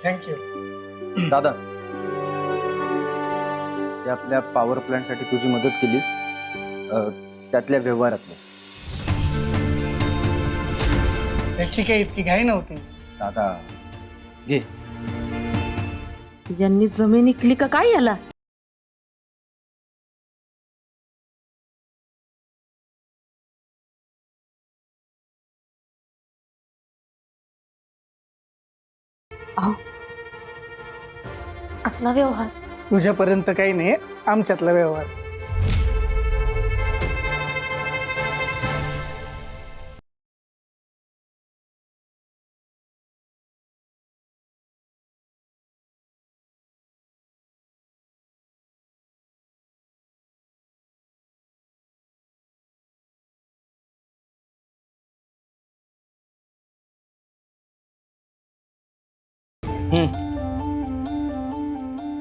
Thank you दादा, ते आपल्या पॉवर प्लॅन्टसाठी तुझी मदत केलीस, त्यातल्या व्यवहारातल्या. त्याची काही इतकी घाई नव्हती. दादा घे. यांनी जमीन इकली का काय याला? अहो, कसला व्यवहार? तुझ्यापर्यंत काही नाही, आमच्यातला व्यवहार.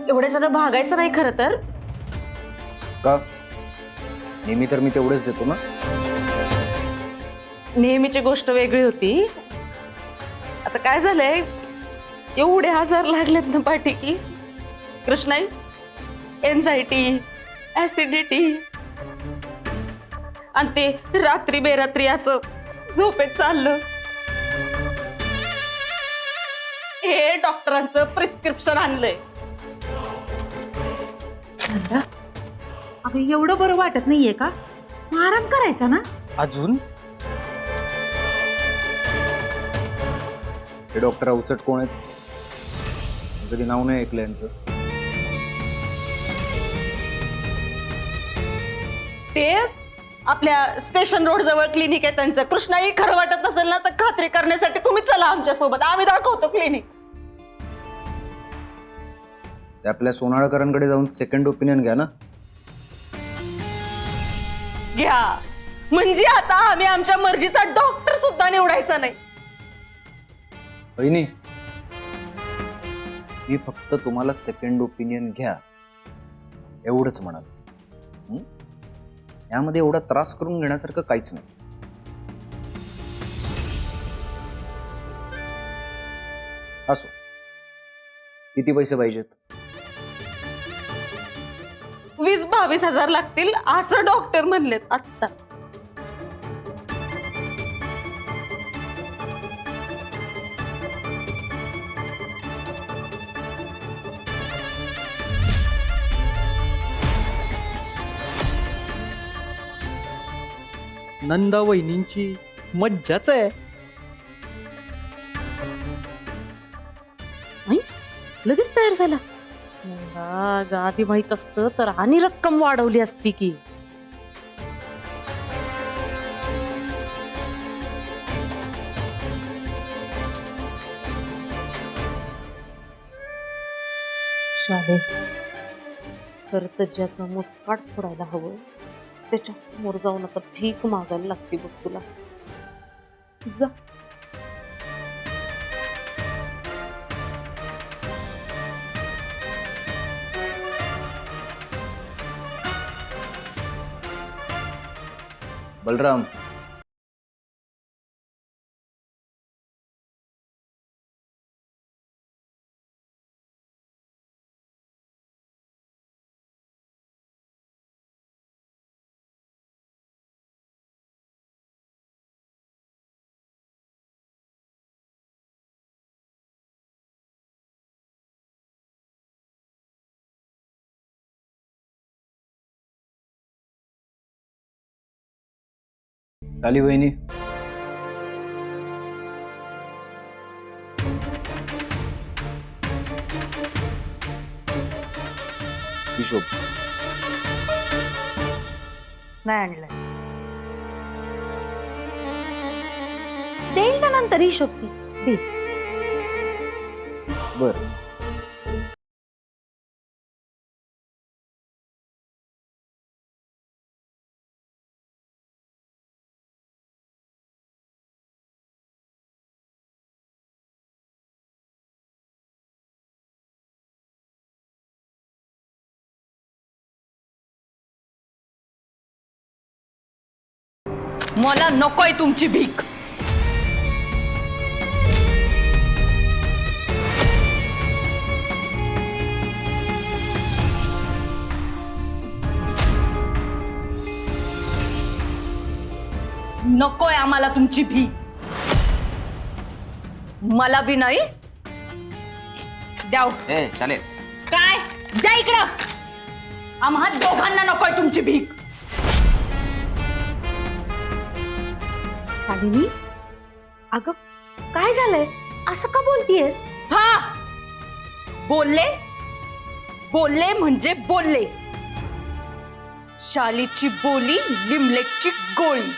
एवढ्या जण भागायचं नाही खरं तर. का? नेहमी तर मी तेवढेच देतो ना. नेहमीची गोष्ट वेगळी होती. आता काय झालंय, एवढे आजार लागलेत ना पाठी की कृष्णाई, एन्झायटी, ऍसिडिटी, आणि ते रात्री बेरात्री असं झोपेत चाललं. हे डॉक्टरांचं प्रिस्क्रिप्शन आणलंय. अगं एवढं बरं वाटत नाहीये का? मग आराम करायचा ना. अजून हे डॉक्टर अवचट कोण आहेत? कधी नाव नाही ऐकलं यांचं. ते आपल्या स्टेशन रोड जवळ क्लिनिक आहे त्यांचं. कृष्णाई खरं वाटत नसेल ना तर खात्री करण्यासाठी तुम्ही चला आमच्या सोबत, आम्ही दाखवतो क्लिनिक. ते आपल्या सोनाळकरांकडे जाऊन सेकंड ओपिनियन घ्या ना. घ्या म्हणजे आता आम्ही आमच्या मर्जीचा डॉक्टर सुद्धा निवडायचा नाही. बहिणी, मी फक्त तुम्हाला सेकंड ओपिनियन घ्या एवढंच म्हणाल. यामध्ये एवढा त्रास करून घेण्यासारखं काहीच नाही. असो, किती पैसे पाहिजेत? 20-22 हजार लागतील असं डॉक्टर म्हणलेत आत्ता. नंदा वहिनींची मज्जाच आहे. लगेच तयार झाला. आधी माहित असतं तर आणि रक्कम वाढवली असती की. शाले, खर तर ज्याचं मुस्काट फोडायला हवं त्याच्या समोर जाऊन आता भीक मागायला लागते बघ तुला. जा. बलराम, काली वहिनी, हिशोब नाही आणलं. देईल ना नंतर हिशोब ती. दे. बर. मला नकोय तुमची भीक. नकोय आम्हाला तुमची भीक. मला बी नाही द्याव. चालेल. काय द्या इकडं. आम्हा दोघांना नकोय तुमची भीक. शालिनी, अगं काय झालंय, असं का बोलतीयस? हा बोलले बोलले म्हणजे बोलले. शालीची बोली लिमलेटची गोळी.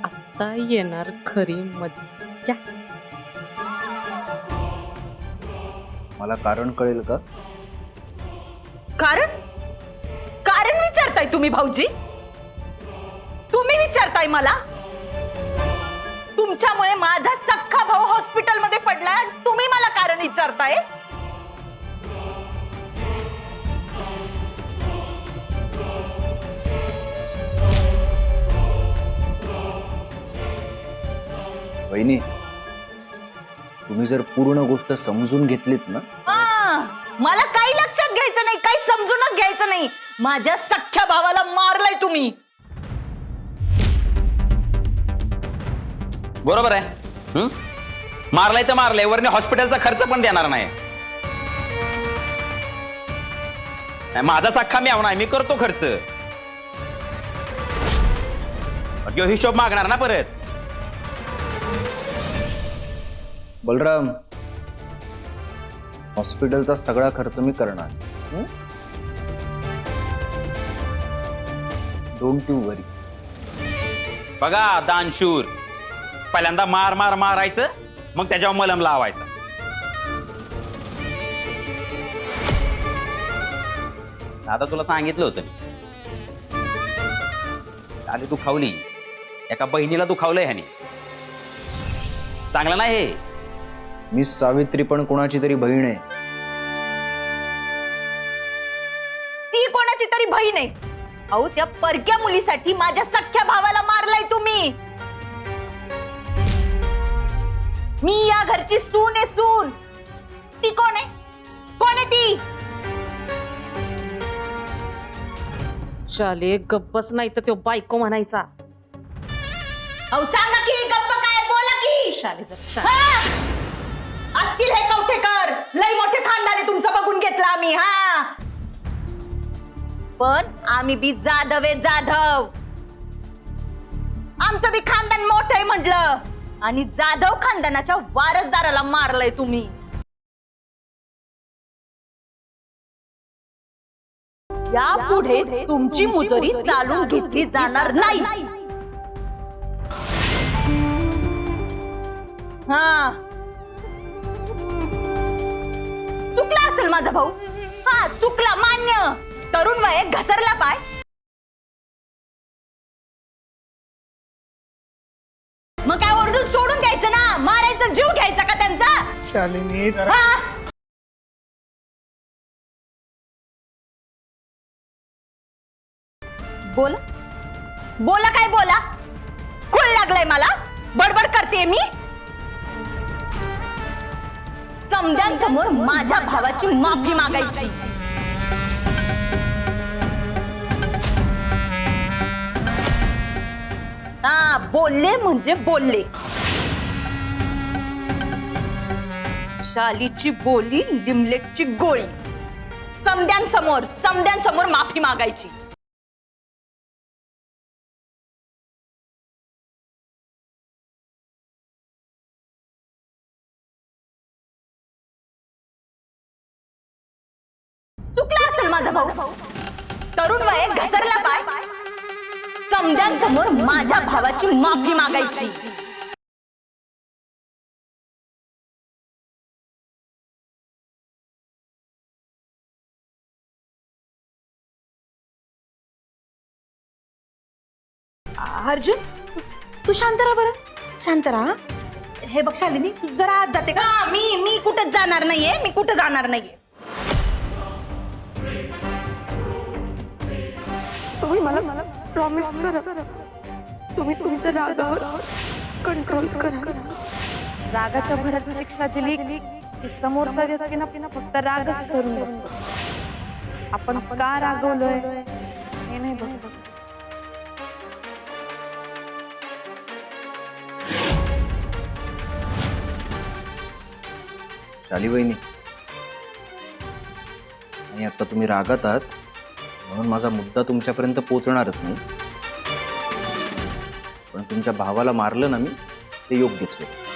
आता येणार खरी मज्जा. मला कारण कळेल का? कारण कारण विचारताय तुम्ही भाऊजी. तुम्ही विचारताय मला. तुमच्यामुळे माझा सख्खा भाऊ हॉस्पिटलमध्ये पडलाय आणि तुम्ही मला कारण विचारताय. वहिनी, तुम्ही जर पूर्ण गोष्ट समजून घेतलीत ना. मला काही लक्षात घ्यायचं नाही, काही समजूनच घ्यायचं नाही. माझ्या सख्ख्या भावाला मारलंय तुम्ही. बरोबर आहे. मारलाय तर मारलाय, वरने हॉस्पिटलचा खर्च पण देणार नाही. माझा सख्खा मी आवणार, मी करतो खर्च. हिशोब मागणार ना परत. बलराम, हॉस्पिटलचा सगळा खर्च मी करणार. डोंट यू वरी. बघा दानशूर, पहिल्यांदा मार मार मारायचं, मग त्याच्यावर मलम लावायचं. आता तुला सांगितलं होतं, आधी तू खावली, एका बहिणीला तू खावलंय ह्यानी. चांगलं नाही हे. मी सावित्री पण कोणाची तरी बहीण आहे. ती कोणाची तरी बहीण आहे. अहो, त्या परक्या मुलीसाठी माझ्या सख्ख्या भावाला मारलाय तुम्ही. मी या घरची सून आहे, सून. ती कोण आहे? कोण आहे ती? शाले गप्पच नाही तर तो बायको म्हणायचा. अहो सांगा की, गप्प काय, बोला की. शाले जरा हा! असतील हे कवठेकर, लई मोठे खानदानी तुमचं बघून घेतलं आम्ही. हा, पण आम्ही बी जाधव आहे, जाधव. आमचं बी खानदान मोठं आहे म्हटलं, आणि जाधव खानदानाच्या वारसदाराला मारलंय तुम्ही. यापुढे तुमची मुजरी चालून घेतली जाणार नाही. हा, चुकला असेल माझा भाऊ. हा, चुकला, मान्य. तरुण वय, घसरला पाय. मग काय ओरडून सोडून द्यायचं ना, मारायचं, जीव घ्यायचा का त्यांचा? शालिनी जरा हा, बोला बोला, काय बोला. खूळ लागलाय मला, बडबड करते मी. समद्यांसमोर माझ्या भावाची माफी मागायची. हा, बोलले म्हणजे बोलले. शालीची बोली लिमलेटची गोळी. समद्यांसमोर माफी मागायची. चुकला असेल माझा भाऊ. तरुण वय, घसरला पाय. समद्यांसमोर माझ्या भावाची माफी मागायची. अर्जुन, तू शांत राहा बरं, शांत राहा. हे बघ शालिनी, तू जरा आत जाते का? हा, मी कुठं जाणार नाहीये, मी कुठं जाणार नाहीये. तुम्ही मला प्रॉमिस करा, तुम्ही तुमच्या रागावर कंट्रोल करा. रागाच्या भरात शिक्षा दिली की समोरचा व्यक्तीनं फक्त रागच करून बघतो. आपण का रागवलोय हे नाही बघत. शाली वहिनी, आणि आता तुम्ही रागात आहात म्हणून माझा मुद्दा तुमच्यापर्यंत पोहोचणारच नाही. पण तुमच्या भावाला मारलं ना मी, ते योग्यच केलं.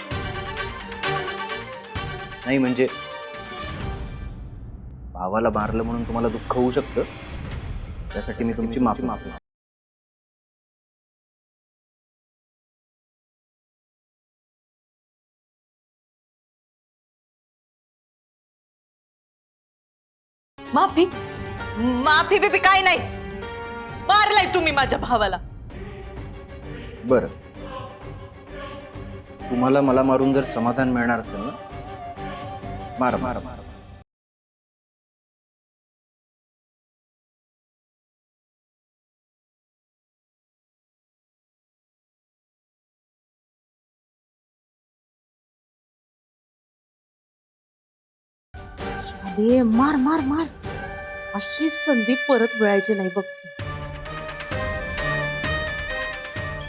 नाही म्हणजे भावाला मारलं म्हणून तुम्हाला दुःख होऊ शकतं, त्यासाठी मी तुमची माफी मागतो. माफी माफी बिफी काय नाही. मारलाय तुम्ही माझ्या भावाला. बरं, तुम्हाला मला मारून जर समाधान मिळणार असेल ना, मारा मारा मारा. शाले, मार मार मार. अशी संधी परत मिळायची नाही बघ.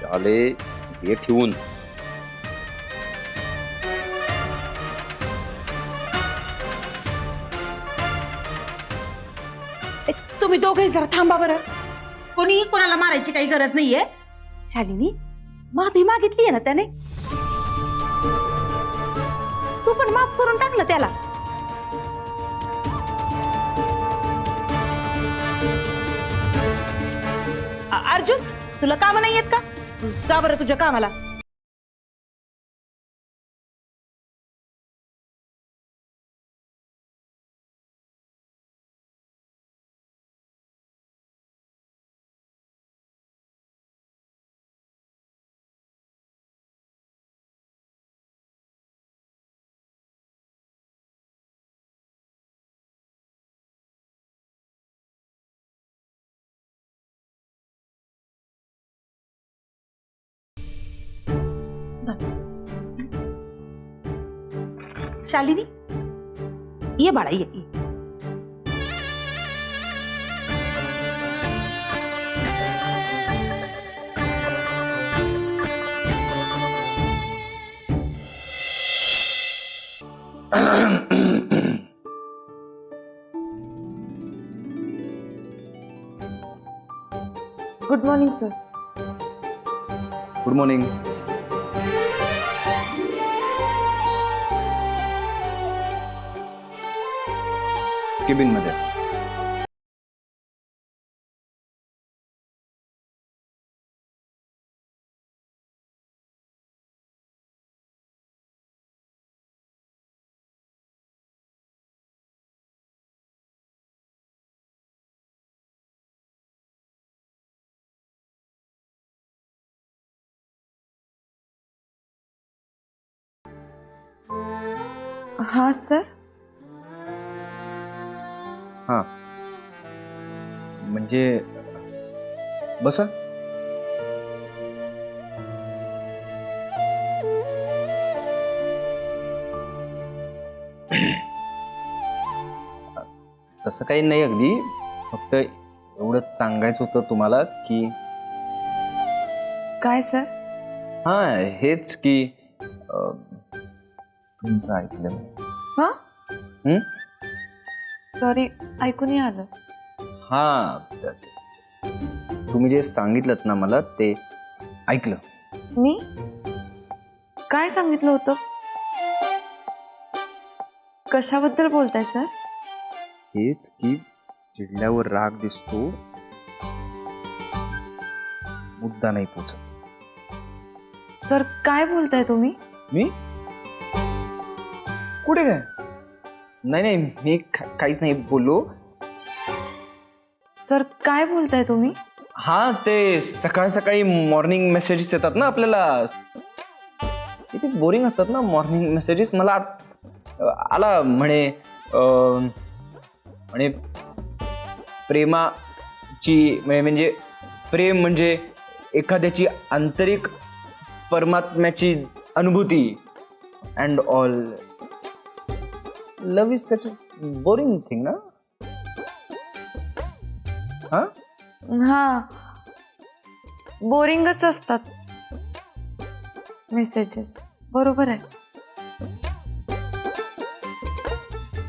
शाले हे ठेवून तुम्ही दोघे जरा थांबा बरं. कोणी कोणाला मारायची काही गरज नाहीये. शालिनी माफी मागितली आहे ना त्याने, तू पण माफ करून टाकलं त्याला. अर्जुन, तुला काम नाही येत का? जा बरं तुझ्या कामाला. शालिनी ये बाळा, ये ये. Good morning sir. Good morning. Cabin मध्ये. हा सर. हा म्हणजे बसा. तसं काही नाही, अगदी फक्त एवढंच सांगायचं होतं तुम्हाला की काय सर? हा हेच की तुमचं ऐकलं. हा हं? सॉरी, ऐकून नाही आलं. हा तुम्ही जे सांगितलं ना मला ते ऐकलं. मी काय सांगितलं होतं? कशाबद्दल बोलताय सर? हेच की चिडल्यावर राग दिसतो, मुद्दा नाही पोचत. सर काय बोलताय तुम्ही? मी कुठे काय? नाही नाही, मी काहीच नाही बोललो. सर काय बोलताय तुम्ही? हा ते सकाळ सकाळी मॉर्निंग मेसेजेस येतात ना आपल्याला, किती बोरिंग असतात ना मॉर्निंग मेसेजेस. मला आला म्हणे म्हणे प्रेमाची म्हणजे प्रेम म्हणजे एखाद्याची आंतरिक परमात्म्याची अनुभूती and all. Love is such boring thing ना. हा हा बोरिंगच असतात मेसेजेस. बरोबर आहे.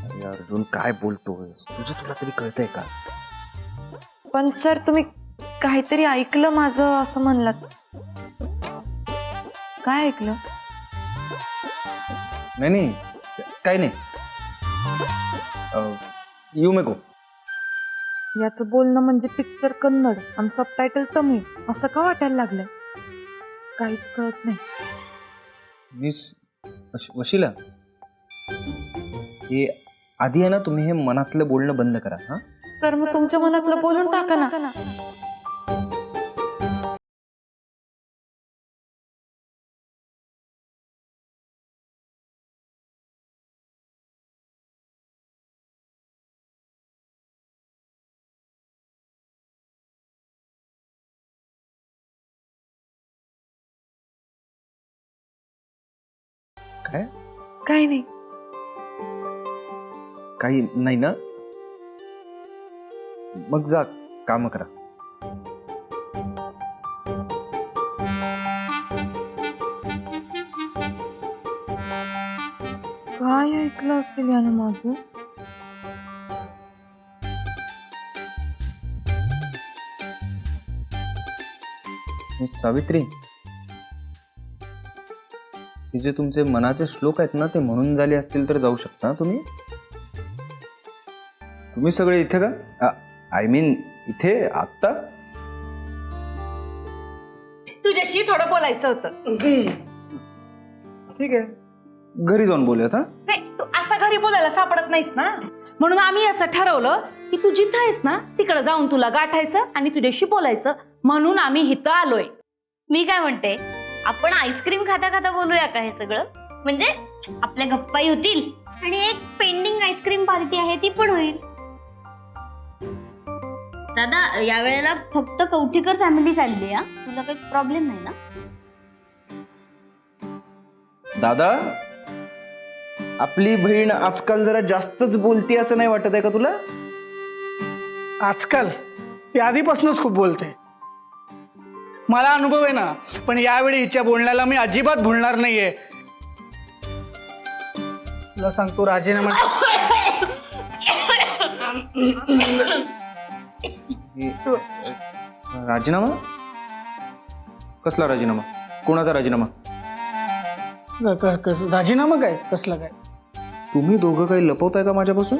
अरे अर्जुन काय बोलतोयस, तुला तरी कळतंय का? पण सर तुम्ही काहीतरी ऐकलं माझं असं म्हणलात. काय ऐकलं? नाही काही नाही. यू मे गो. याचं बोलणं म्हणजे पिक्चर कन्नड आणि सबटायटल तमिळ असं का वाटायला लागलं? काहीच कळत नाही. मिस वशिला, हे आधी आहे ना, तुम्ही हे मनातलं बोलणं बंद करा. हा सर मग तुमच्या मनातलं बोलून टाका ना. काय? काही नाही. काही नाही ना, मग जा काम करा. काय ऐकलं असेल यानं माझं? मिस सावित्री, हे जे तुमचे मनाचे श्लोक आहेत ना, ते म्हणून झाले असतील तर जाऊ शकता तुम्ही. तुम्ही सगळे इथे का? आय मीन इथे आत्ता? तुझ्याशी थोडं बोलायचं होतं. ठीक आहे, घरी जाऊन बोलूयात. हा नाही, तू असा घरी बोलायला सापडत नाहीस ना, म्हणून आम्ही असं ठरवलं की तू जिथं आहेस ना तिकडे जाऊन तुला गाठायचं आणि तुझ्याशी बोलायचं, म्हणून आम्ही इथं आलोय. मी काय म्हणते, आपण आईस्क्रीम खाता खाता बोलूया का हे सगळं? म्हणजे आपल्या गप्पाही होतील आणि एक पेंडिंग आईस्क्रीम पार्टी आहे ती पण होईल. दादा, यावेळेला फक्त कवठीकर फॅमिली चालली आहे. तुला काही प्रॉब्लेम नाही ना? दादा, आपली बहीण आजकाल जरा जास्तच बोलती असं नाही वाटत आहे का तुला? आजकाल ती आधीपासूनच खूप बोलते. मला अनुभव आहे ना, पण यावेळी हिच्या बोलण्याला मी अजिबात भुलणार नाहीये. तुला सांगतो, राजीनामा राजीनामा? कसला राजीनामा? कोणाचा राजीनामा? राजीनामा काय? कसला काय? तुम्ही दोघं काही लपवताय का माझ्यापासून?